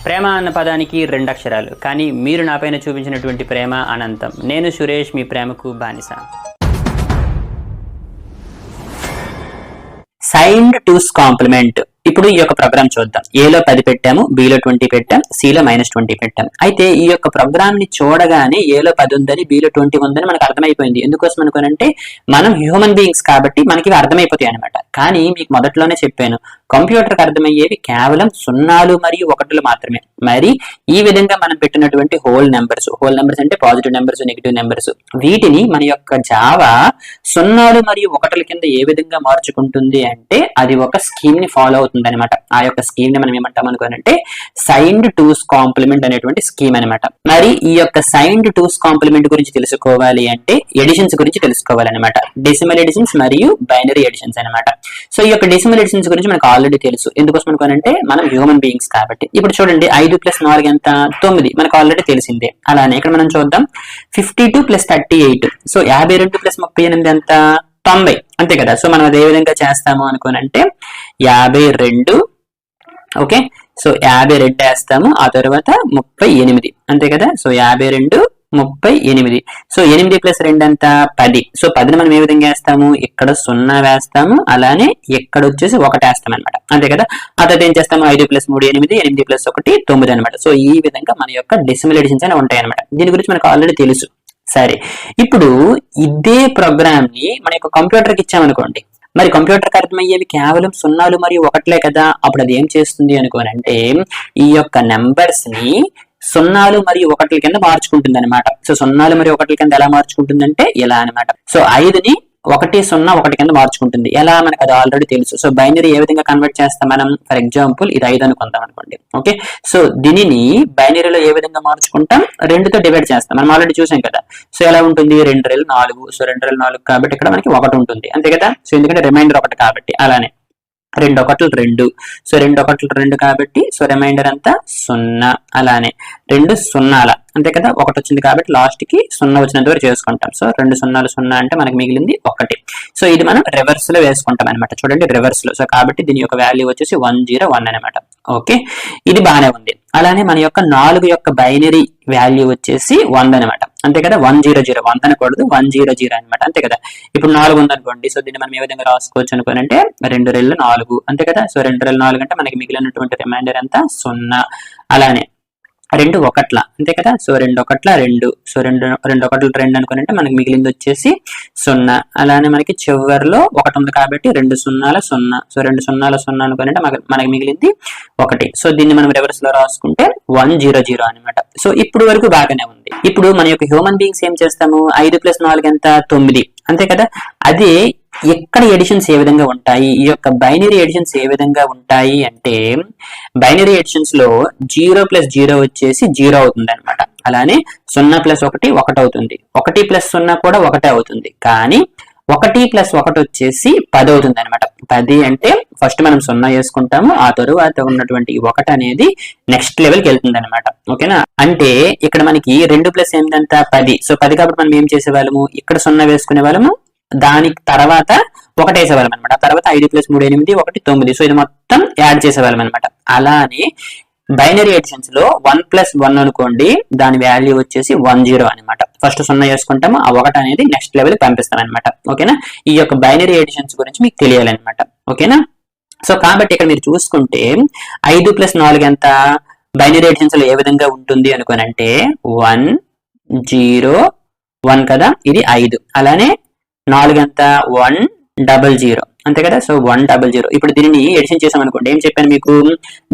ప్రేమ అన్న పదానికి రెండు అక్షరాలు, కానీ మీరు నాపైన చూపించినటువంటి ప్రేమ అనంతం. నేను సురేష్, మీ ప్రేమకు బానిస. Signed two's complement. ఇప్పుడు ఈ యొక్క ప్రోగ్రామ్ చూద్దాం. ఏలో 10 పెట్టాము, బిలో 20 పెట్టాం, సిలో -20 పెట్టాం. అయితే ఈ యొక్క ప్రోగ్రామ్ ని చూడగానే ఏలో 10 ఉందని, బిలో 20 ఉందని మనకు అర్థమైపోయింది. ఎందుకోసం అనుకోనంటే మనం హ్యూమన్ బీయింగ్స్ కాబట్టి మనకి ఇవి అర్థమైపోతాయి అనమాట. కానీ మీకు మొదట్లోనే చెప్పాను, కంప్యూటర్కి అర్థమయ్యేవి కేవలం 0 మరియు 1 మాత్రమే. మరి ఈ విధంగా మనం పెట్టినటువంటి హోల్ నెంబర్స్ అంటే పాజిటివ్ నెంబర్స్, నెగిటివ్ నెంబర్స్, వీటిని మన యొక్క జావా 0 మరియు 1 కింద ఏ విధంగా మార్చుకుంటుంది అంటే అది ఒక స్కీమ్ ని ఫాలో అవుతుంది అనమాట. ఆ యొక్క స్కీమ్ ని మనం ఏమంటాం అనుకోనంటే సైన్డ్ టూస్ కాంప్లిమెంట్ అనేటువంటి స్కీమ్ అనమాట. మరి ఈ యొక్క సైన్డ్ టూస్ కాంప్లిమెంట్ గురించి తెలుసుకోవాలి అంటే ఎడిషన్స్ గురించి తెలుసుకోవాలన్నమాట. డెసిమల్ ఎడిషన్స్ మరియు బైనరీ ఎడిషన్స్ అనమాట. సో ఈ యొక్క డెసిమల్ ఎడిషన్స్ గురించి మనకు ఆల్రెడీ తెలుసు. ఎందుకోసం అనుకోనంటే మనం హ్యూమన్ బీయింగ్స్ కాబట్టి. ఇప్పుడు చూడండి, 5 + 4 ఎంత? 9. మనకు ఆల్రెడీ తెలిసిందే. అలానే ఇక్కడ మనం చూద్దాం, 52 + 38. సో 52 + 38 ఎంత? 90. అంతే కదా. సో మనం అదే విధంగా చేస్తాము అనుకోనంటే 52, ఓకే. సో 52 వేస్తాము, ఆ తర్వాత 38. అంతే కదా. సో 52, 38. సో 8 + 2 ఎంత? 10. సో 10ని మనం ఏ విధంగా వేస్తాము? ఇక్కడ 0 వేస్తాము, అలానే ఇక్కడ వచ్చేసి 1 వేస్తాం అనమాట. అంతే కదా. ఆ తర్వాత ఏం చేస్తాము? 5 + 3 8, 8 + 1 9 అనమాట. సో ఈ విధంగా మన యొక్క డెసిమల్ ఎడిషన్స్ అనేవి ఉంటాయి అనమాట. దీని గురించి మనకు ఆల్రెడీ తెలుసు. సరే, ఇప్పుడు ఇదే ప్రోగ్రామ్ ని మన యొక్క కంప్యూటర్కి ఇచ్చామనుకోండి, మరి కంప్యూటర్కి అర్థమయ్యేవి కేవలం 0 మరియు 1 కదా. అప్పుడు అది ఏం చేస్తుంది అనుకోనంటే ఈ యొక్క నెంబర్స్ ని 0 మరియు 1 కింద మార్చుకుంటుంది అనమాట. సో 0 మరియు 1 కింద ఎలా మార్చుకుంటుందంటే ఇలా అనమాట. సో 5ని 1 0 1 కింద మార్చుకుంటుంది. ఎలా? మనకు అది ఆల్రెడీ తెలుసు. సో బైనరీ ఏ విధంగా కన్వర్ట్ చేస్తాం మనం? ఫర్ ఎగ్జాంపుల్ ఇది 5 అనుకుందాం అనుకోండి, ఓకే. సో దీనిని బైనరీలో ఏ విధంగా మార్చుకుంటాం? 2తో డివైడ్ చేస్తాం. మనం ఆల్రెడీ చూసాం కదా. సో ఎలా ఉంటుంది? 2 రెళ్ళు 4. సో 2 రెళ్ళు 4 కాబట్టి ఇక్కడ మనకి 1 ఉంటుంది. అంతే కదా. సో ఎందుకంటే రిమైండర్ 1 కాబట్టి. అలానే 2 1లు 2. సో 2 1లు 2 కాబట్టి సో రిమైండర్ అంతా 0. అలానే 2 0ల, అంతే కదా. 1 వచ్చింది కాబట్టి లాస్ట్ కి 0 వచ్చినంత వరకు చేసుకుంటాం. సో 2 0 0 అంటే మనకి మిగిలింది 1. సో ఇది మనం రివర్స్ లో వేసుకుంటాం అనమాట. చూడండి, రివర్స్ లో. సో కాబట్టి దీని యొక్క వాల్యూ వచ్చేసి 101 అనమాట. ఓకే, ఇది బాగానే ఉంది. అలానే మన యొక్క 4 యొక్క బైనరీ వాల్యూ వచ్చేసి 100 అనమాట. అంతే కదా. 100 100 అనకూడదు, 100 అనమాట. అంతే కదా. ఇప్పుడు 4 ఉందనుకోండి. సో దీన్ని మనం ఏ విధంగా రాసుకోవచ్చు అనుకోనంటే 2 రెళ్ళు 4. అంతే కదా. సో 2 రెళ్ళు 4 అంటే మనకి మిగిలినటువంటి రిమైండర్ అంతా 0. అలానే 2 1ల, అంతే కదా. సో 2 1ల 2. సో 2 1లు 2 అనుకోనంటే మనకి మిగిలింది వచ్చేసి 0. అలానే మనకి చివరిలో 1 ఉంది కాబట్టి 2 0ల 0. సో 2 0ల 0 అనుకోనంటే మనకి మిగిలింది 1. సో దీన్ని మనం రివర్స్ లో రాసుకుంటే 100 అనమాట. సో ఇప్పుడు వరకు బాగానే ఉంది. ఇప్పుడు మన యొక్క హ్యూమన్ బీయింగ్స్ ఏం చేస్తాము? 5 + 4 ఎంత? 9. అంతే కదా. అదే ఎక్కడ ఎడిషన్స్ ఏ విధంగా ఉంటాయి? ఈ యొక్క బైనరీ ఎడిషన్స్ ఏ విధంగా ఉంటాయి అంటే బైనరీ ఎడిషన్స్ లో 0 + 0 వచ్చేసి 0 అవుతుంది అనమాట. అలానే 0 + 1 1 అవుతుంది. 1 + 0 కూడా 1 అవుతుంది. కానీ 1 + 1 వచ్చేసి 10 అవుతుంది అనమాట. 10 అంటే ఫస్ట్ మనం 0 వేసుకుంటాము, ఆ తరువాత ఉన్నటువంటి 1 అనేది నెక్స్ట్ లెవెల్కి వెళ్తుంది అనమాట. ఓకేనా. అంటే ఇక్కడ మనకి 2 + 8 ఎంత? 10. సో 10 కాబట్టి మనం ఏం చేసేవాళ్ళము? ఇక్కడ 0 వేసుకునే వాళ్ళము, దానికి తర్వాత 1 వేసేవాళ్ళం అనమాట. తర్వాత 5 + 3 8 1 9. సో ఇది మొత్తం యాడ్ చేసేవాళ్ళం అనమాట. అలానే బైనరీ ఎడిషన్స్ లో 1 + 1 అనుకోండి, దాని వాల్యూ వచ్చేసి 10 అనమాట. ఫస్ట్ 0 వేసుకుంటాము, ఆ 1 అనేది నెక్స్ట్ లెవెల్ పంపిస్తాం అనమాట. ఓకేనా. ఈ యొక్క బైనరీ ఎడిషన్స్ గురించి మీకు తెలియాలన్నమాట. ఓకేనా. సో కాబట్టి ఇక్కడ మీరు చూసుకుంటే 5 + 4 ఎంత? బైనరీ ఎడిషన్స్ లో ఏ విధంగా ఉంటుంది అనుకోనంటే 1 0 1 కదా. ఇది 5. అలానే 4 ఎంత? 100. అంతే కదా. సో 100. ఇప్పుడు దీనిని ఎడిషన్ చేసాం అనుకోండి, ఏం చెప్పాను మీకు?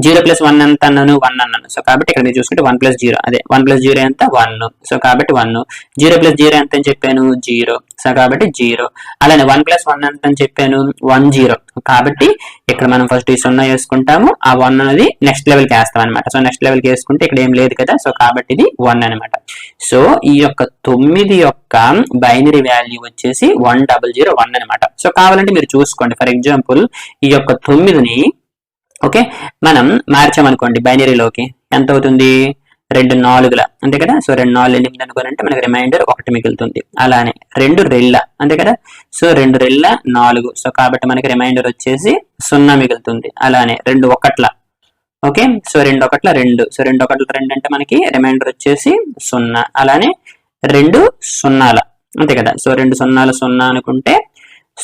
0 + 1 ఎంత అన్నాను? 1 అన్నాను. సో కాబట్టి ఇక్కడ మీరు చూసుకుంటే 1 + 0, అదే 1 + 0 ఎంత? 1. సో కాబట్టి 1. 0 + 0 ఎంత అని చెప్పాను? 0. సో కాబట్టి 0. అలానే 1 + 1 ఎంత అని చెప్పాను? 10. కాబట్టి ఇక్కడ మనం ఫస్ట్ ఈ 0 వేసుకుంటాము, ఆ 1 అనేది నెక్స్ట్ లెవెల్ కి వేస్తాం అనమాట. సో నెక్స్ట్ లెవెల్ కి వేసుకుంటే ఇక్కడ ఏం లేదు కదా. సో కాబట్టి ఇది 1 అనమాట. సో ఈ యొక్క 9 యొక్క బైనరీ వాల్యూ వచ్చేసి 1001 అనమాట. సో కావాలంటే మీరు చూసుకోండి. ఫర్ ఎగ్జాంపుల్ ఈ యొక్క 9ని ఓకే మనం మార్చామనుకోండి బైనరీలోకి, ఎంత అవుతుంది? 2 4ల, అంతే కదా. సో 2 4 8 అనుకోనంటే మనకి రిమైండర్ 1 మిగులుతుంది. అలానే 2 రెళ్ళ, అంతే కదా. సో 2 రెళ్ళ 4. సో కాబట్టి మనకి రిమైండర్ వచ్చేసి 0 మిగులుతుంది. అలానే 2 1ల ఓకే, సో 2 1 2, సో 2 1 2 అంటే మనకి రిమైండర్ వచ్చేసి 0, అలానే 2 0 అంతే కదా. సో 2 0 0 అనుకుంటే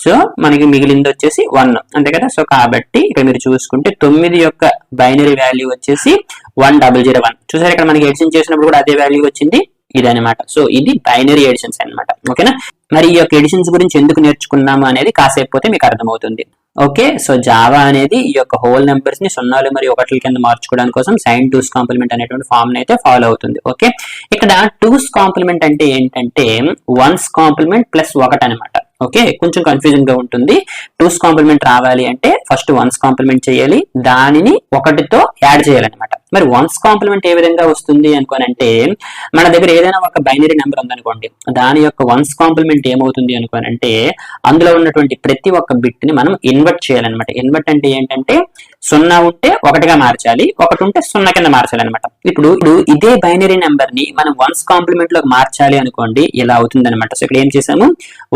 సో మనకి మిగిలింది వచ్చేసి 1 అంతే కదా. సో కాబట్టి ఇక్కడ మీరు చూసుకుంటే 9 యొక్క బైనరీ వాల్యూ వచ్చేసి 1001. చూసారు ఇక్కడ మనకి ఎడిషన్ చేసినప్పుడు కూడా అదే వాల్యూ వచ్చింది, ఇదనమాట. సో ఇది బైనరీ ఎడిషన్స్ అనమాట. ఓకేనా, మరి ఈ యొక్క ఎడిషన్స్ గురించి ఎందుకు నేర్చుకున్నాము అనేది కాసేపు పోతే మీకు అర్థమవుతుంది. ఓకే, సో జావా అనేది ఈ యొక్క హోల్ నెంబర్స్ ని 0 మరియు 1 కింద మార్చుకోవడానికి కోసం సైన్ 2's కాంప్లిమెంట్ అనేటువంటి ఫామ్ ని అయితే ఫాలో అవుతుంది. ఓకే, ఇక్కడ 2's కాంప్లిమెంట్ అంటే ఏంటంటే 1's కాంప్లిమెంట్ ప్లస్ 1 అనమాట. ఓకే, కొంచెం కన్ఫ్యూజన్ గా ఉంటుంది. 2's కాంప్లిమెంట్ రావాలి అంటే ఫస్ట్ 1's కాంప్లిమెంట్ చేయాలి, దానిని 1తో యాడ్ చేయాలన్నమాట. మరి 1's కాంప్లిమెంట్ ఏ విధంగా వస్తుంది అనుకోనంటే మన దగ్గర ఏదైనా ఒక బైనరీ నెంబర్ ఉందనుకోండి, దాని యొక్క 1's కాంప్లిమెంట్ ఏమవుతుంది అనుకోనంటే అందులో ఉన్నటువంటి ప్రతి ఒక్క బిట్ ని మనం ఇన్వర్ట్ చేయాలన్నమాట. ఇన్వర్ట్ అంటే ఏంటంటే 0 ఉంటే 1గా మార్చాలి, 1 ఉంటే 0 కింద మార్చాలన్నమాట. ఇప్పుడు ఇదే బైనరీ నెంబర్ ని మనం 1's కాంప్లిమెంట్ లోకి మార్చాలి అనుకోండి, ఇలా అవుతుంది అనమాట. సో ఇక్కడ ఏం చేసాము,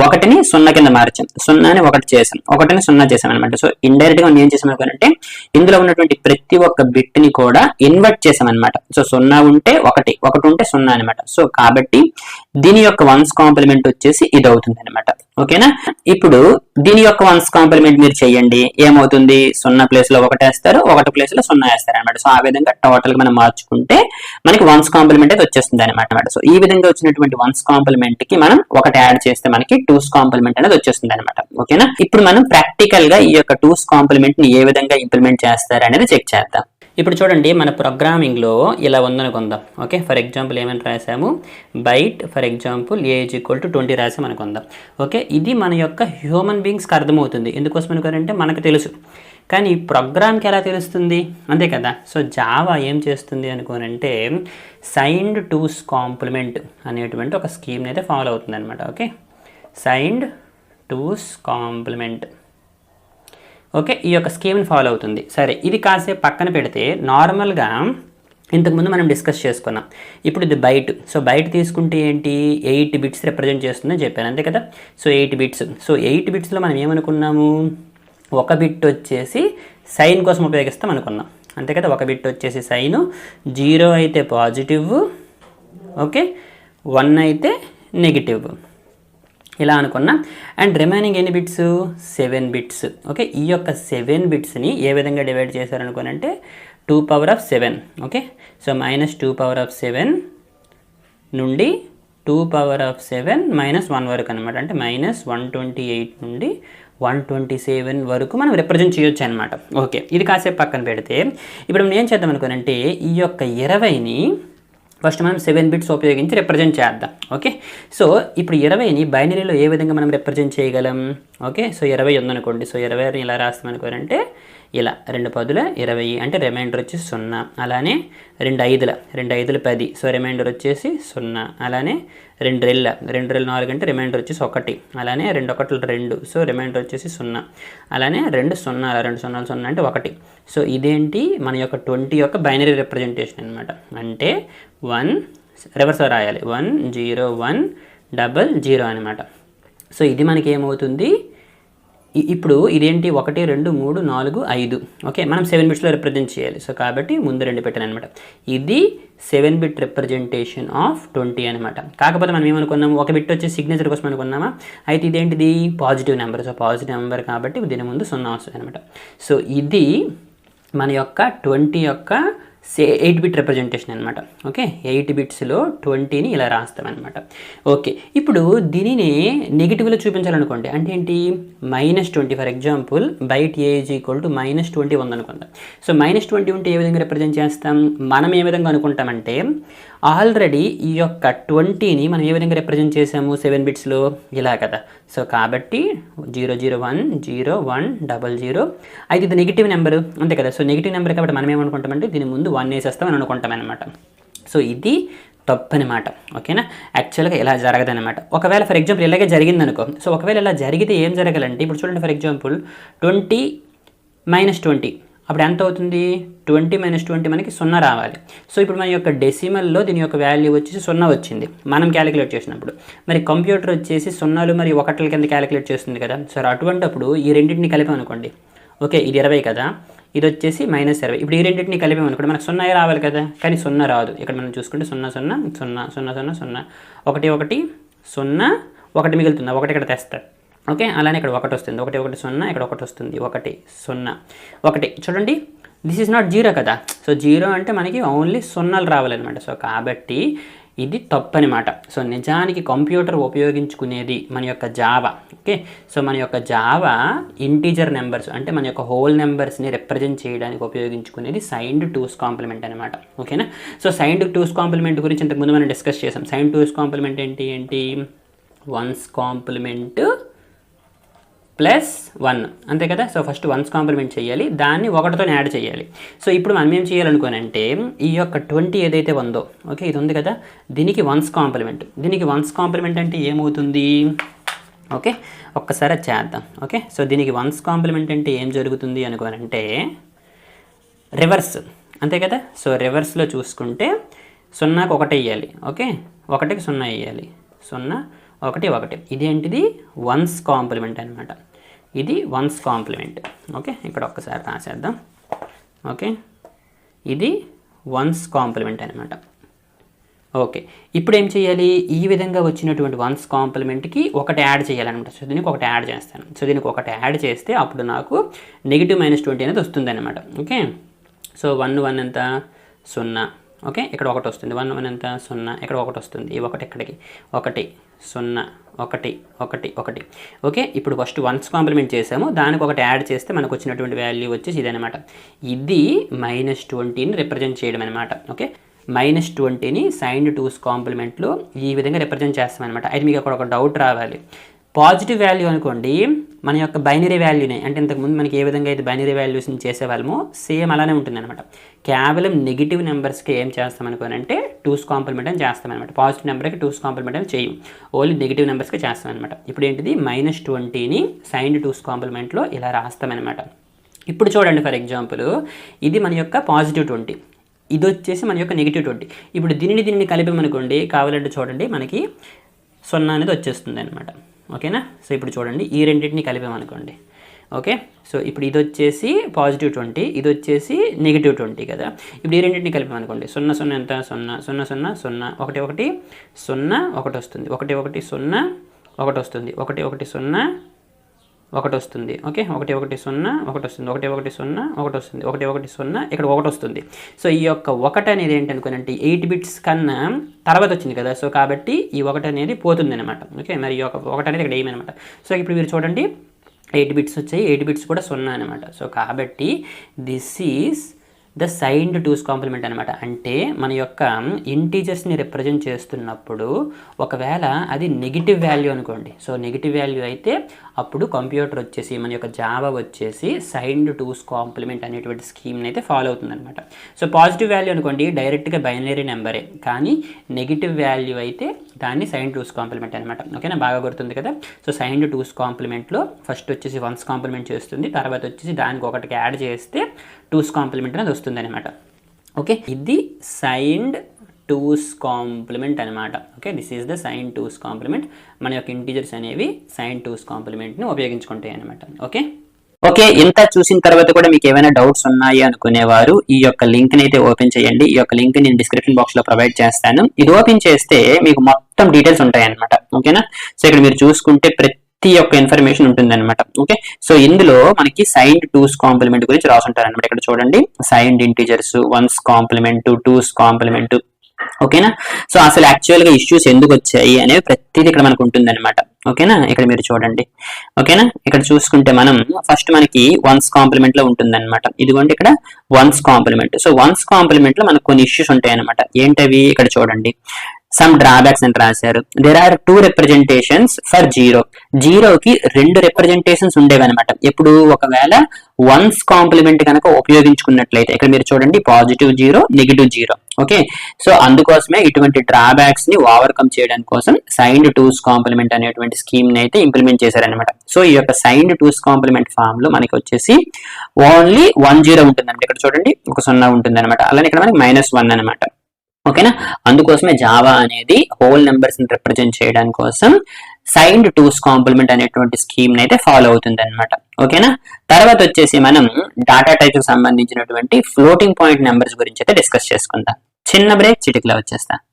1ని 0 కింద మార్చాం, 0ని 1 చేసాం, 1ని 0 చేసాం అనమాట. సో ఇండైరెక్ట్ గా మనం ఏం చేసాం అనుకోనంటే ఇందులో ఉన్నటువంటి ప్రతి ఒక్క బిట్ ని కూడా ఇన్వర్ట్ చేసాం అనమాట. సో 0 ఉంటే 1, 1 ఉంటే 0 అనమాట. సో కాబట్టి దీని యొక్క 1's కాంప్లిమెంట్ వచ్చేసి ఇది అవుతుంది అనమాట. ఓకేనా, ఇప్పుడు దీని యొక్క 1's కాంప్లిమెంట్ మీరు చేయండి, ఏమవుతుంది, 0 ప్లేస్ లో 1 వేస్తారు, 1 ప్లేస్ లో 0 వేస్తారు అనమాట. సో ఆ విధంగా టోటల్ గా మనం మార్చుకుంటే మనకి 1's కాంప్లిమెంట్ అయితే వచ్చేస్తుంది అనమాట. సో ఈ విధంగా వచ్చినటువంటి 1's కాంప్లిమెంట్ కి మనం 1 యాడ్ చేస్తే మనకి 2's కాంప్లిమెంట్ అనేది వచ్చేస్తుంది అనమాట. ఓకేనా, ఇప్పుడు మనం ప్రాక్టికల్ గా ఈ యొక్క 2's కాంప్లిమెంట్ ని ఏ విధంగా ఇంప్లిమెంట్ చేస్తారు అనేది చెక్ చేద్దాం. ఇప్పుడు చూడండి, మన ప్రోగ్రామింగ్లో ఇలా ఉందనుకుందాం. ఓకే, ఫర్ ఎగ్జాంపుల్ ఏమని రాసాము, బైట్ ఫర్ ఎగ్జాంపుల్ ఏ = 20 రాసాం అనుకుందాం. ఓకే, ఇది మన యొక్క హ్యూమన్ బీయింగ్స్కి అర్థమవుతుంది. ఎందుకోసం అనుకోనంటే మనకు తెలుసు, కానీ ప్రోగ్రామ్కి ఎలా తెలుస్తుంది, అంతే కదా. సో జావా ఏం చేస్తుంది అనుకోనంటే సైన్డ్ 2's కాంప్లిమెంట్ అనేటువంటి ఒక స్కీమ్ని అయితే ఫాలో అవుతుంది అనమాట. Okay, signed 2's complement. Okay, ఈ యొక్క స్కీమ్ని ఫాలో అవుతుంది. సరే, ఇది కాసేపు పక్కన పెడితే నార్మల్గా ఇంతకుముందు మనం డిస్కస్ చేసుకున్నాం. ఇప్పుడు ఇది బైట్. సో బైట్ తీసుకుంటే ఏంటి, 8 బిట్స్ రిప్రజెంట్ చేస్తుందని చెప్పాను, అంతే కదా. So 8 bits. సో 8 బిట్స్లో మనం ఏమనుకున్నాము, 1 బిట్ వచ్చేసి సైన్ కోసం ఉపయోగిస్తాం అనుకున్నాం, అంతే కదా. 1 బిట్ వచ్చేసి సైన్, 0 అయితే పాజిటివ్, ఓకే, 1 అయితే నెగిటివ్, ఇలా అనుకున్నాం. అండ్ రిమైనింగ్ ఎన్ని బిట్స్, 7 బిట్స్. ఓకే, ఈ యొక్క 7 బిట్స్ని ఏ విధంగా డివైడ్ చేశారనుకోనంటే 2⁻7. ఓకే, సో -2⁻7 నుండి 2⁻7 -1 వరకు అనమాట. అంటే -128 నుండి 127 వరకు మనం రిప్రజెంట్ చేయొచ్చు అనమాట. ఓకే, ఇది కాసేపు పక్కన పెడితే ఇప్పుడు మనం ఏం చేద్దాం అనుకోనంటే ఈ యొక్క 20ని ఫస్ట్ మనం 7 బిట్స్ ఉపయోగించి రిప్రజెంట్ చేద్దాం. ఓకే, సో ఇప్పుడు 20ని బైనరీలో ఏ విధంగా మనం రిప్రజెంట్ చేయగలం. ఓకే, సో 20 ఉందనుకోండి. సో 20ని ఇలా రాస్తాం అనుకోనంటే ఇలా 2 10 20, అంటే రిమైండర్ వచ్చేసి 0. అలానే 2 5 10, సో రిమైండర్ వచ్చేసి 0. అలానే 2 2 4 అంటే రిమైండర్ వచ్చేసి 1. అలానే 2 1 2, సో రిమైండర్ వచ్చేసి 0. అలానే 2 0 0 అంటే 1. సో ఇదేంటి, మన యొక్క 20 యొక్క బైనరీ రిప్రజెంటేషన్ అనమాట. అంటే 1 రివర్స్లో రాయాలి, 1 0 1 0 అనమాట. సో ఇది మనకి ఏమవుతుంది, ఇప్పుడు ఇదేంటి 1 2 3 4 5. ఓకే, మనం 7 బిట్స్లో రిప్రజెంట్ చేయాలి. సో కాబట్టి ముందు 2 పెట్టాను అనమాట. ఇది 7 బిట్ రిప్రజెంటేషన్ ఆఫ్ 20 అనమాట. కాకపోతే మనం ఏమనుకున్నాము, 1 బిట్ వచ్చి సిగ్నేచర్ కోసం అనుకున్నామా, అయితే ఇదేంటిది positive number. So positive number కాబట్టి దీని ముందు 0 వస్తుంది అనమాట. సో ఇది మన యొక్క 20 యొక్క 8 బిట్ రిప్రజెంటేషన్ అనమాట. ఓకే, 8 బిట్స్లో 20ని ఇలా రాస్తామన్నమాట. ఓకే, ఇప్పుడు దీనిని నెగిటివ్లో చూపించాలనుకోండి, అంటే ఏంటి, -20. ఫర్ ఎగ్జాంపుల్ బైట్ ఏ = -20 ఉందనుకుందాం. సో -20 ఉంటే ఏ విధంగా రిప్రజెంట్ చేస్తాం, మనం ఏ విధంగా అనుకుంటామంటే ఆల్రెడీ ఈ యొక్క 20ని మనం ఏ విధంగా రిప్రజెంట్ చేసాము 7 బిట్స్లో, ఇలా కదా. సో కాబట్టి 0 0 1 0 1 00, అయితే ఇది నెగిటివ్ నెంబరు, అంతే కదా. సో నెగిటివ్ నెంబర్ కాబట్టి మనం ఏమనుకుంటామంటే దీని ముందు 1 వేసేస్తామని అనుకుంటాం అనమాట. సో ఇది తప్పు అనమాట. ఓకేనా, యాక్చువల్గా ఇలా జరగదనమాట. ఒకవేళ ఫర్ ఎగ్జాంపుల్ ఇలాగే జరిగింది అనుకో. సో ఒకవేళ ఇలా జరిగితే ఏం జరగాలంటే, ఇప్పుడు చూడండి, ఫర్ ఎగ్జాంపుల్ 20 -20, అప్పుడు ఎంత అవుతుంది, 20 - 20 మనకి 0 రావాలి. సో ఇప్పుడు మన యొక్క డెసిమల్లో దీని యొక్క వాల్యూ వచ్చేసి 0 వచ్చింది మనం క్యాలిక్యులేట్ చేసినప్పుడు. మరి కంప్యూటర్ వచ్చేసి 0లు మరియు 1ల కింద క్యాలిక్యులేట్ చేస్తుంది కదా. సో అటువంటిప్పుడు ఈ రెండింటిని కలిపామనుకోండి. ఓకే, ఇది 20 కదా, ఇది వచ్చేసి -20. ఇప్పుడు ఈ రెండింటిని కలిపామనుకోండి మనకు 0 రావాలి కదా, కానీ 0 రాదు. ఇక్కడ మనం చూసుకుంటే 0 0 0 0 0 0 1 1 0 1 మిగులుతుంది, 1 ఇక్కడ తెస్తారు. ఓకే, అలానే ఇక్కడ 1 వస్తుంది, 1 1 0, ఇక్కడ 1 వస్తుంది, 1 0 1. చూడండి, దిస్ ఈజ్ నాట్ 0 కదా. సో 0 అంటే మనకి ఓన్లీ 0 రావాలన్నమాట. సో కాబట్టి ఇది తప్పు అనమాట. సో నిజానికి కంప్యూటర్ ఉపయోగించుకునేది మన యొక్క జావా. ఓకే, సో మన యొక్క జావా ఇంటీజర్ నెంబర్స్ అంటే మన యొక్క హోల్ నెంబర్స్ని రిప్రజెంట్ చేయడానికి ఉపయోగించుకునేది సైన్డ్ టూస్ కాంప్లిమెంట్ అనమాట. ఓకేనా. సో సైన్డ్ టూస్ కాంప్లిమెంట్ గురించి ఇంతకుముందు మనం డిస్కస్ చేసాం. సైన్ టూస్ కాంప్లిమెంట్ ఏంటి వన్స్ కాంప్లిమెంట్ +1 అంతే కదా. సో ఫస్ట్ వన్స్ కాంప్లిమెంట్ చేయాలి, దాన్ని 1తో యాడ్ చేయాలి. సో ఇప్పుడు మనం ఏం చేయాలనుకోనంటే ఈ యొక్క 20 ఏదైతే ఉందో, ఓకే ఇది ఉంది కదా, దీనికి వన్స్ కాంప్లిమెంట్. దీనికి వన్స్ కాంప్లిమెంట్ అంటే ఏమవుతుంది, ఓకే ఒక్కసారి అది చేద్దాం. ఓకే, సో దీనికి వన్స్ కాంప్లిమెంట్ అంటే ఏం జరుగుతుంది అనుకోనంటే రివర్స్ అంతే కదా. సో రివర్స్లో చూసుకుంటే 0కి 1 వేయాలి, ఓకే 1కి 0 వేయాలి, 0 1 1. ఇదేంటిది వన్స్ కాంప్లిమెంట్ అనమాట. ఇది వన్స్ కాంప్లిమెంట్. ఓకే, ఇక్కడ ఒక్కసారి రాసేద్దాం. ఓకే, ఇది వన్స్ కాంప్లిమెంట్ అనమాట. ఓకే, ఇప్పుడు ఏం చేయాలి, ఈ విధంగా వచ్చినటువంటి వన్స్ కాంప్లిమెంట్కి 1 యాడ్ చేయాలన్నమాట. సో దీనికి 1 యాడ్ చేస్తాను. సో దీనికి 1 యాడ్ చేస్తే అప్పుడు నాకు -20 అనేది వస్తుంది అనమాట. ఓకే, సో 1 1 ఎంత 0. ఓకే, ఇక్కడ 1 వస్తుంది, 1 1 ఎంత 0, ఇక్కడ 1 వస్తుంది, ఈ 1 ఇక్కడికి 1 0 1 1 1. ఓకే, ఇప్పుడు ఫస్ట్ వన్స్ కాంప్లిమెంట్ చేసాము, దానికి 1 యాడ్ చేస్తే మనకు వచ్చినటువంటి వాల్యూ వచ్చేసి ఇదనమాట. ఇది -20ని రిప్రజెంట్ చేయడం అనమాట. ఓకే, -20ని సైన్డ్ టూస్ కాంప్లిమెంట్లో ఈ విధంగా రిప్రజెంట్ చేస్తామన్నమాట. అయితే మీకు అక్కడ ఒక డౌట్ రావాలి. పాజిటివ్ వాల్యూ అనుకోండి మన యొక్క బైనరీ వాల్యూనే, అంటే ఇంతకుముందు మనకి ఏ విధంగా అయితే బైనరీ వాల్యూస్ని చేసేవాళ్ళమో సేమ్ అలానే ఉంటుందన్నమాట. కేవలం నెగిటివ్ నెంబర్స్కి ఏం చేస్తామనుకోనంటే టూస్ కాంప్లిమెంట్ అని చేస్తామన్నమాట. పాజిటివ్ నెంబర్కి టూస్ కాంప్లిమెంట్ అని చేయం, ఓన్లీ నెగిటివ్ నెంబర్స్కి చేస్తామన్నమాట. ఇప్పుడు ఏంటిది -20ని సైన్డ్ టూస్ కాంప్లిమెంట్లో ఇలా రాస్తామన్నమాట. ఇప్పుడు చూడండి, ఫర్ ఎగ్జాంపుల్ ఇది మన యొక్క +20, ఇది వచ్చేసి మన యొక్క -20. ఇప్పుడు దీనిని కలిపామనుకోండి, కావాలంటే చూడండి మనకి 0 అనేది వచ్చేస్తుంది అనమాట. ఓకేనా. సో ఇప్పుడు చూడండి ఈ రెండింటిని కలిపామనుకోండి. ఓకే, సో ఇప్పుడు ఇది వచ్చేసి +20, ఇది వచ్చేసి -20 కదా. ఇప్పుడు ఈ రెండింటిని కలిపామనుకోండి, 0 0 ఎంత 0 0 0 0 1 1 0 1 వస్తుంది, 1 1 0 1 వస్తుంది, 1 1 0 1 వస్తుంది. ఓకే, 1 1 0 1 వస్తుంది, 1 1 0 1 వస్తుంది, 1 1 0 ఇక్కడ 1 వస్తుంది. సో ఈ యొక్క 1 అనేది ఏంటనుకోనంటే 8 బిట్స్ కన్నా తర్వాత వచ్చింది కదా. సో కాబట్టి ఈ 1 అనేది పోతుంది అనమాట. ఓకే, మరి ఈ యొక్క 1 అనేది ఇక్కడ ఏమనమాట. సో ఇప్పుడు మీరు చూడండి 8 బిట్స్ వచ్చాయి, 8 బిట్స్ కూడా 0 అనమాట. సో కాబట్టి this is the signed two's complement అనమాట. అంటే మన యొక్క ఇంటీజర్స్ని రిప్రజెంట్ చేస్తున్నప్పుడు ఒకవేళ అది నెగిటివ్ వాల్యూ అనుకోండి, సో నెగిటివ్ వాల్యూ అయితే అప్పుడు కంప్యూటర్ వచ్చేసి మన యొక్క జావా వచ్చేసి సైన్డ్ టూస్ కాంప్లిమెంట్ అనేటువంటి స్కీమ్ని అయితే ఫాలో అవుతుంది అనమాట. సో పాజిటివ్ వాల్యూ అనుకోండి డైరెక్ట్గా బైనరీ నెంబరే, కానీ నెగిటివ్ వాల్యూ అయితే దాన్ని సైన్డ్ టూస్ కాంప్లిమెంట్ అనమాట. ఓకేనా, బాగా గుర్తుంది కదా. సో సైన్డ్ టూస్ కాంప్లిమెంట్లో ఫస్ట్ వచ్చేసి వన్స్ కాంప్లిమెంట్ చేస్తుంది, తర్వాత వచ్చేసి దానికి 1కి యాడ్ చేస్తే టూస్ కాంప్లిమెంట్ అనేది వస్తుంది అనమాట. ఓకే, ఇది సైన్డ్ టూస్ కాంప్లిమెంట్ అనమాట. Okay, this is the sign two's complement. మన యొక్క ఇంటీజర్స్ అనేవి సైన్ టూస్ కాంప్లిమెంట్ని ఉపయోగించుకుంటాయి అనమాట. ఓకే ఓకే, ఇంత చూసిన తర్వాత కూడా మీకు ఏమైనా డౌట్స్ ఉన్నాయి అనుకునేవారు ఈ యొక్క లింక్ ని అయితే ఓపెన్ చేయండి. ఈ యొక్క లింక్ నేను డిస్క్రిప్షన్ బాక్స్ లో ప్రొవైడ్ చేస్తాను. ఇది ఓపెన్ చేస్తే మీకు మొత్తం డీటెయిల్స్ ఉంటాయి అనమాట. ఓకేనా, సో ఇక్కడ మీరు చూసుకుంటే ప్రతి ఒక్క ఇన్ఫర్మేషన్ ఉంటుంది అనమాట. ఓకే, సో ఇందులో మనకి సైన్డ్ టూస్ కాంప్లిమెంట్ గురించి రాసుంటారు అనమాట. ఇక్కడ చూడండి signed integers, one's complement, two's complement. ఓకేనా, సో అసలు యాక్చువల్ గా ఇష్యూస్ ఎందుకు వచ్చాయి అనేవి ప్రతిదీ ఇక్కడ మనకు ఉంటుంది అనమాట. ఓకేనా, ఇక్కడ మీరు చూడండి. ఓకేనా, ఇక్కడ చూసుకుంటే మనం ఫస్ట్ మనకి వన్స్ కాంప్లిమెంట్ లో ఉంటుంది అనమాట. ఇదిగోండి ఇక్కడ one's complement. So one's complement లో మనకు కొన్ని ఇష్యూస్ ఉంటాయి అనమాట. ఏంటవి ఇక్కడ చూడండి, సమ్ డ్రాబ్యాక్స్ అని రాశారు. There are 2 representations for 0. 0కి 2 రిప్రజెంటేషన్స్ ఉండేవి అనమాట. ఎప్పుడు ఒకవేళ వన్స్ కాంప్లిమెంట్ కనుక ఉపయోగించుకున్నట్లయితే ఇక్కడ మీరు చూడండి +0 -0. ఓకే, సో అందుకోసమే ఇటువంటి డ్రాబ్యాక్స్ ని ఓవర్కమ్ చేయడానికి కోసం సైన్డ్ టూస్ కాంప్లిమెంట్ అనేటువంటి స్కీమ్ ని అయితే ఇంప్లిమెంట్ చేశారనమాట. సో ఈ యొక్క సైన్డ్ టూస్ కాంప్లిమెంట్ ఫామ్ లో మనకి వచ్చేసి ఓన్లీ 1 0 ఉంటుందండి. ఇక్కడ చూడండి ఒక 0 ఉంటుంది అనమాట. అలానే ఇక్కడ మనకి -1 అనమాట. ఓకేనా, అందుకోసమే జావా అనేది హోల్ నెంబర్స్ ని రిప్రజెంట్ చేయడానికి కోసం సైన్డ్ టూస్ కాంప్లిమెంట్ అనేటువంటి స్కీమ్ అయితే ఫాలో అవుతుంది అనమాట. ఓకేనా. తర్వాత వచ్చేసి మనం డాటా టైప్స్ కి సంబంధించినటువంటి ఫ్లోటింగ్ పాయింట్ నెంబర్స్ గురించి అయితే డిస్కస్ చేసుకుందాం. చిన్న బ్రేక్, చిటికలో వచ్చేస్తా.